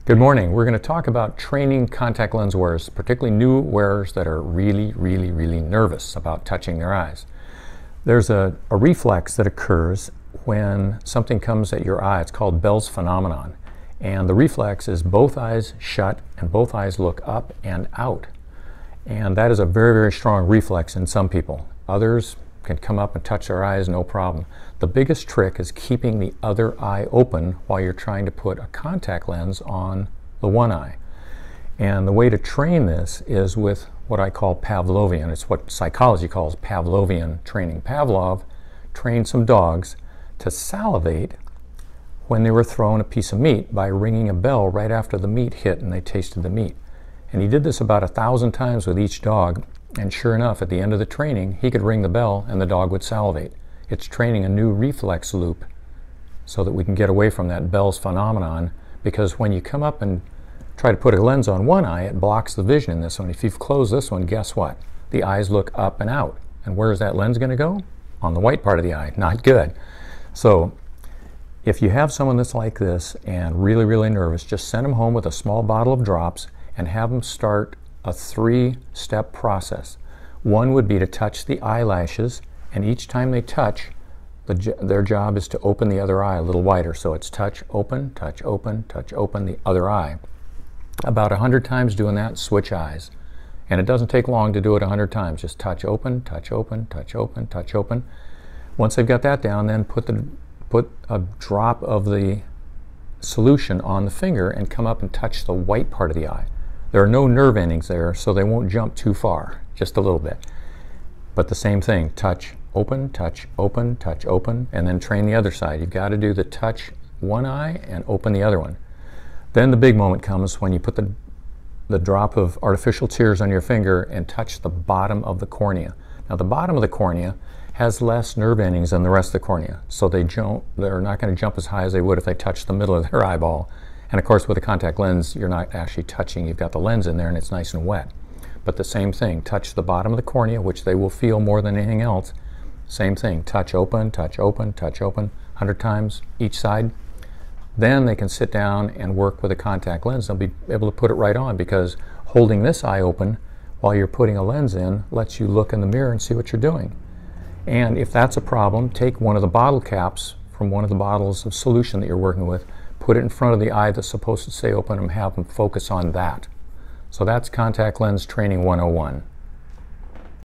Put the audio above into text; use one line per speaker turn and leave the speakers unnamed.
Good morning. We're going to talk about training contact lens wearers, particularly new wearers that are really nervous about touching their eyes. There's a reflex that occurs when something comes at your eye. It's called Bell's phenomenon. And the reflex is both eyes shut and both eyes look up and out. And that is a very strong reflex in some people. Others can come up and touch their eyes, no problem. The biggest trick is keeping the other eye open while you're trying to put a contact lens on the one eye. And the way to train this is with what I call Pavlovian. It's what psychology calls Pavlovian training. Pavlov trained some dogs to salivate when they were thrown a piece of meat by ringing a bell right after the meat hit and they tasted the meat. And he did this about 1,000 times with each dog. And sure enough, at the end of the training, he could ring the bell and the dog would salivate. It's training a new reflex loop so that we can get away from that Bell's phenomenon, because when you come up and try to put a lens on one eye, it blocks the vision in this one. If you've closed this one, guess what? The eyes look up and out. And where is that lens going to go? On the white part of the eye. Not good. So if you have someone that's like this and really nervous, just send them home with a small bottle of drops and have them start a 3-step process. One would be to touch the eyelashes, and each time they touch, their job is to open the other eye a little wider. So it's touch, open, touch, open, touch, open the other eye. About 100 times doing that, switch eyes. And it doesn't take long to do it 100 times. Just touch, open, touch, open, touch, open, touch, open. Once they've got that down, then put a drop of the solution on the finger and come up and touch the white part of the eye. There are no nerve endings there, so they won't jump too far, just a little bit. But the same thing, touch, open, touch, open, touch, open, and then train the other side. You've got to do the touch one eye and open the other one. Then the big moment comes when you put the drop of artificial tears on your finger and touch the bottom of the cornea. Now the bottom of the cornea has less nerve endings than the rest of the cornea, so they're not going to jump as high as they would if they touched the middle of their eyeball. And of course with a contact lens, you're not actually touching, you've got the lens in there and it's nice and wet. But the same thing, touch the bottom of the cornea, which they will feel more than anything else. Same thing, touch, open, touch, open, touch, open, 100 times each side. Then they can sit down and work with a contact lens. They'll be able to put it right on, because holding this eye open while you're putting a lens in lets you look in the mirror and see what you're doing. And if that's a problem, take one of the bottle caps from one of the bottles of solution that you're working with, put it in front of the eye that's supposed to stay open and have them focus on that. So that's Contact Lens Training 101.